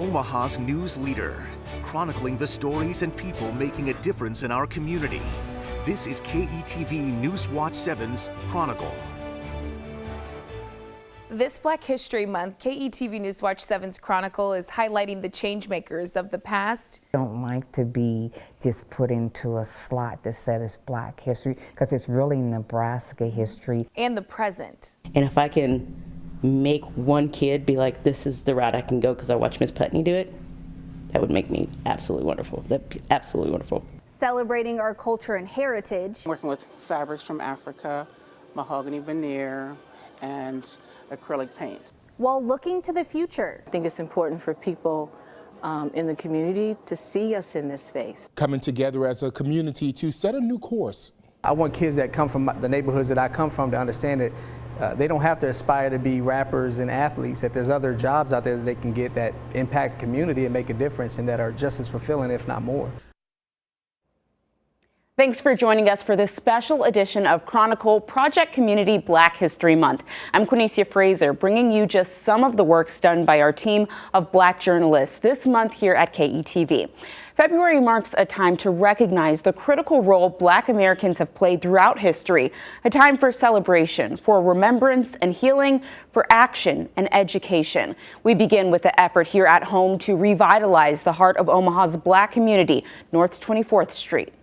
Omaha's news leader, chronicling the stories and people making a difference in our community. This is KETV Newswatch 7's Chronicle. This Black History Month, KETV Newswatch 7's Chronicle is highlighting the changemakers of the past. I don't like to be just put into a slot that says it's Black history, because it's really Nebraska history. And the present. And if I can make one kid be like, this is the route I can go because I watched Miss Putney do it, that would make me absolutely wonderful. That'd be absolutely wonderful. Celebrating our culture and heritage. Working with fabrics from Africa, mahogany veneer, and acrylic paints. While looking to the future. I think it's important for people in the community to see us in this space. Coming together as a community to set a new course. I want kids that come from the neighborhoods that I come from to understand that they don't have to aspire to be rappers and athletes, that there's other jobs out there that they can get that impact community and make a difference and that are just as fulfilling, if not more. Thanks for joining us for this special edition of Chronicle Project Community Black History Month. I'm Quinicia Fraser, bringing you just some of the works done by our team of Black journalists this month here at KETV. February marks a time to recognize the critical role Black Americans have played throughout history, a time for celebration, for remembrance and healing, for action and education. We begin with the effort here at home to revitalize the heart of Omaha's Black community, North 24th Street.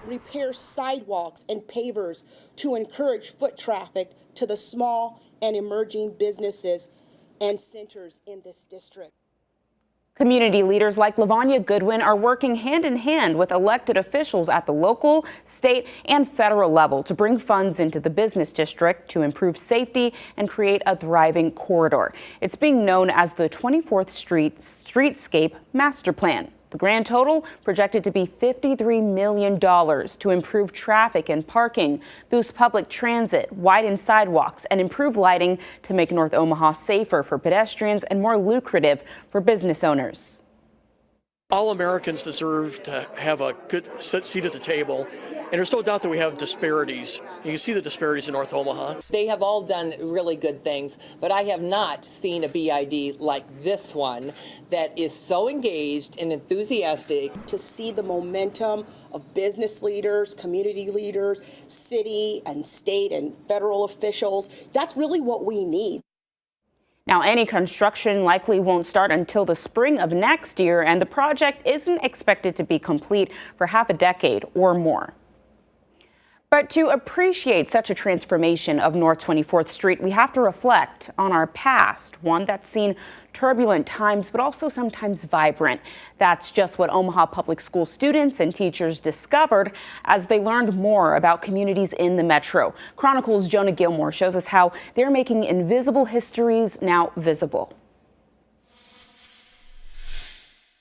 Repair sidewalks and pavers to encourage foot traffic to the small and emerging businesses and centers in this district. Community leaders like Lavanya Goodwin are working hand in hand with elected officials at the local, state, and federal level to bring funds into the business district to improve safety and create a thriving corridor. It's being known as the 24th Street Streetscape Master Plan. The grand total projected to be $53 million to improve traffic and parking, boost public transit, widen sidewalks, and improve lighting to make North Omaha safer for pedestrians and more lucrative for business owners. All Americans deserve to have a good seat at the table. And there's no doubt that we have disparities. You can see the disparities in North Omaha. They have all done really good things, but I have not seen a BID like this one that is so engaged and enthusiastic. To see the momentum of business leaders, community leaders, city and state and federal officials, that's really what we need. Now, any construction likely won't start until the spring of next year, and the project isn't expected to be complete for half a decade or more. But to appreciate such a transformation of North 24th Street, we have to reflect on our past, one that's seen turbulent times, but also sometimes vibrant. That's just what Omaha Public School students and teachers discovered as they learned more about communities in the metro. Chronicle's Jonah Gilmore shows us how they're making invisible histories now visible.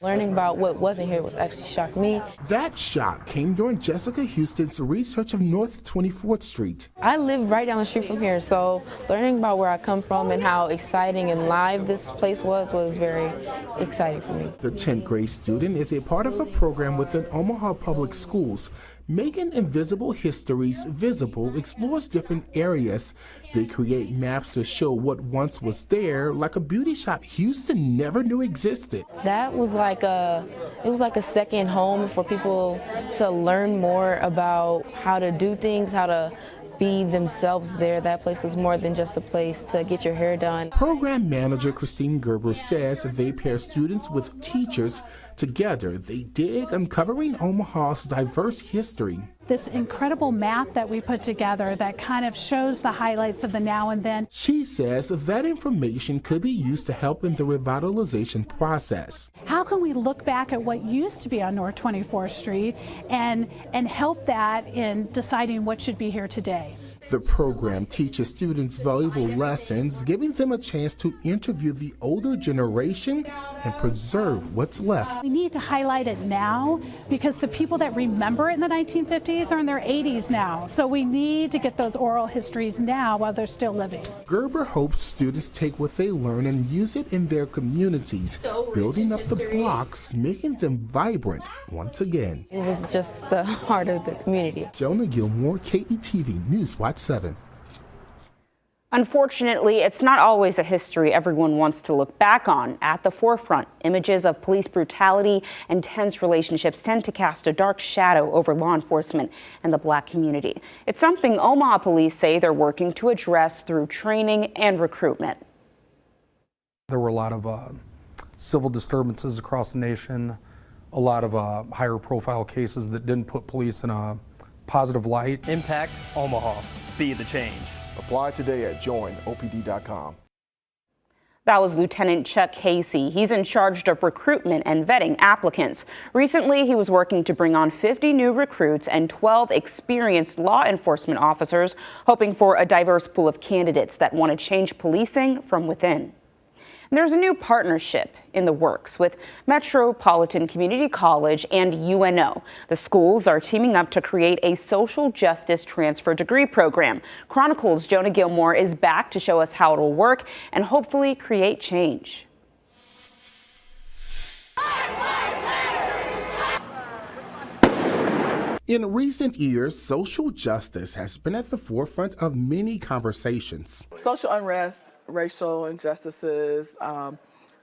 Learning about what wasn't here was actually shocked me. That shock came during Jessica Houston's research of North 24th Street. I live right down the street from here, so learning about where I come from and how exciting and live this place was very exciting for me. The 10th grade student is a part of a program within Omaha Public Schools. Making Invisible Histories Visible explores different areas. They create maps to show what once was there, like a beauty shop Houston never knew existed. That was like a second home for people to learn more about how to do things, how to be themselves there. That place was more than just a place to get your hair done. Program manager Christine Gerber says they pair students with teachers. Together, they dig uncovering Omaha's diverse history. This incredible map that we put together that kind of shows the highlights of the now and then. She says that information could be used to help in the revitalization process. How can we look back at what used to be on North 24th Street and help that in deciding what should be here today? The program teaches students valuable lessons, giving them a chance to interview the older generation and preserve what's left. We need to highlight it now because the people that remember it in the 1950s are in their 80s now. So we need to get those oral histories now while they're still living. Gerber hopes students take what they learn and use it in their communities, building up the blocks, making them vibrant once again. It was just the heart of the community. Jonah Gilmore, KETV Newswatch 7. Unfortunately, it's not always a history everyone wants to look back on. At the forefront, images of police brutality and tense relationships tend to cast a dark shadow over law enforcement and the Black community. It's something Omaha police say they're working to address through training and recruitment. There were a lot of civil disturbances across the nation, a lot of higher profile cases that didn't put police in a positive light. Impact Omaha. Be the change. Apply today at joinopd.com. That was Lieutenant Chuck Casey. He's in charge of recruitment and vetting applicants. Recently, he was working to bring on 50 new recruits and 12 experienced law enforcement officers, hoping for a diverse pool of candidates that want to change policing from within. And there's a new partnership in the works with Metropolitan Community College and UNO. The schools are teaming up to create a social justice transfer degree program. Chronicles' Jonah Gilmore is back to show us how it'll work and hopefully create change. In recent years, social justice has been at the forefront of many conversations. Social unrest, racial injustices,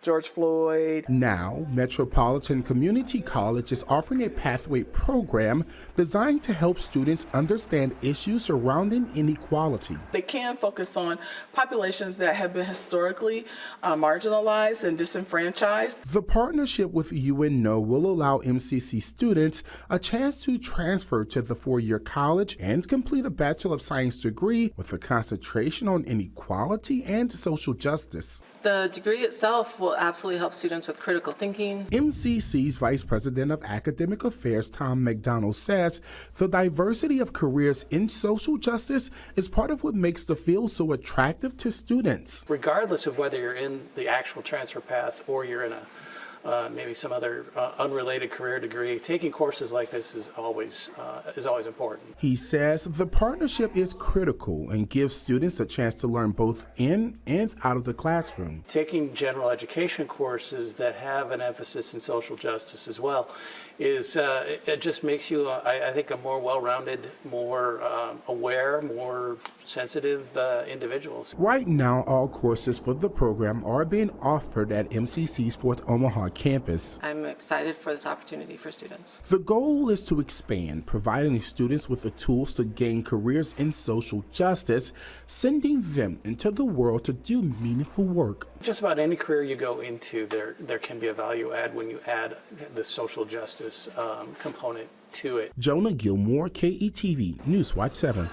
George Floyd. Now, Metropolitan Community College is offering a pathway program designed to help students understand issues surrounding inequality. They can focus on populations that have been historically marginalized and disenfranchised. The partnership with UNO will allow MCC students a chance to transfer to the four-year college and complete a Bachelor of Science degree with a concentration on inequality and social justice. The degree itself will absolutely help students with critical thinking. MCC's Vice President of Academic Affairs, Tom McDonald, says the diversity of careers in social justice is part of what makes the field so attractive to students. Regardless of whether you're in the actual transfer path or you're in a maybe some other unrelated career degree, taking courses like this is always important. He says the partnership is critical and gives students a chance to learn both in and out of the classroom. Taking general education courses that have an emphasis in social justice as well is it just makes you, I think, a more well-rounded, more aware, more sensitive individuals. Right now, all courses for the program are being offered at MCC's Fort Omaha campus. I'm excited for this opportunity for students. The goal is to expand, providing students with the tools to gain careers in social justice, sending them into the world to do meaningful work. Just about any career you go into, there can be a value add when you add the social justice component to it. Jonah Gilmore, KETV, Newswatch 7.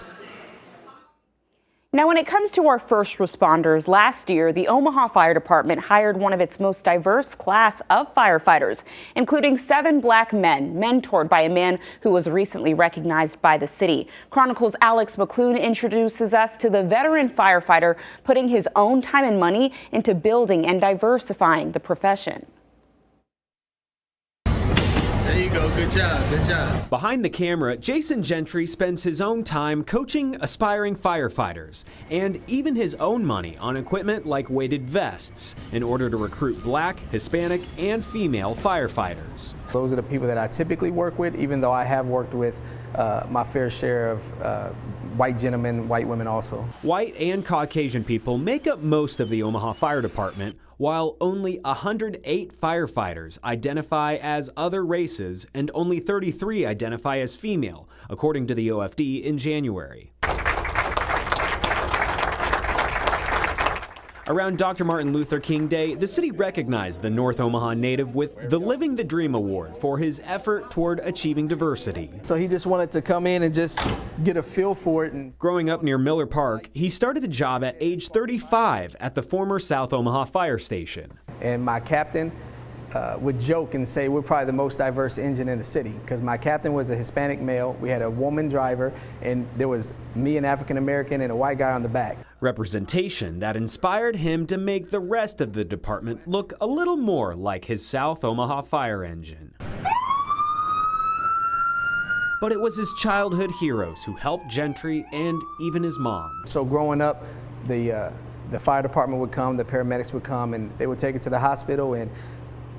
Now, when it comes to our first responders, last year, the Omaha Fire Department hired one of its most diverse class of firefighters, including 7 Black men, mentored by a man who was recently recognized by the city. Chronicles' Alex McClune introduces us to the veteran firefighter putting his own time and money into building and diversifying the profession. There you go. Good job. Good job. Behind the camera, Jason Gentry spends his own time coaching aspiring firefighters and even his own money on equipment like weighted vests in order to recruit Black, Hispanic, and female firefighters. Those are the people that I typically work with, even though I have worked with my fair share of white gentlemen, white women also. White and Caucasian people make up most of the Omaha Fire Department, while only 108 firefighters identify as other races and only 33 identify as female, according to the OFD in January. Around Dr. Martin Luther King Day, the city recognized the North Omaha native with the Living the Dream Award for his effort toward achieving diversity. So he just wanted to come in and just get a feel for it. And growing up near Miller Park, he started the job at age 35 at the former South Omaha Fire Station. And my captain would joke and say we're probably the most diverse engine in the city, because my captain was a Hispanic male, we had a woman driver, and there was me, an African American, and a white guy on the back. Representation that inspired him to make the rest of the department look a little more like his South Omaha fire engine. But it was his childhood heroes who helped Gentry and even his mom. So growing up, the fire department would come, the paramedics would come, and they would take it to the hospital, and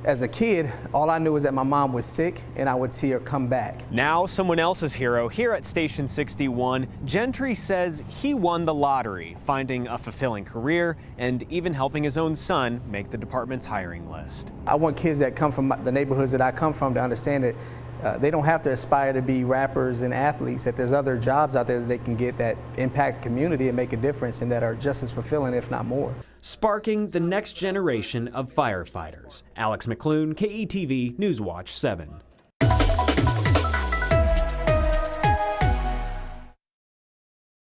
As a kid, all I knew was that my mom was sick and I would see her come back. Now someone else's hero here at Station 61, Gentry says he won the lottery, finding a fulfilling career and even helping his own son make the department's hiring list. I want kids that come from the neighborhoods that I come from to understand that they don't have to aspire to be rappers and athletes, that there's other jobs out there that they can get that impact community and make a difference and that are just as fulfilling, if not more. Sparking the next generation of firefighters. Alex McClune, KETV Newswatch 7.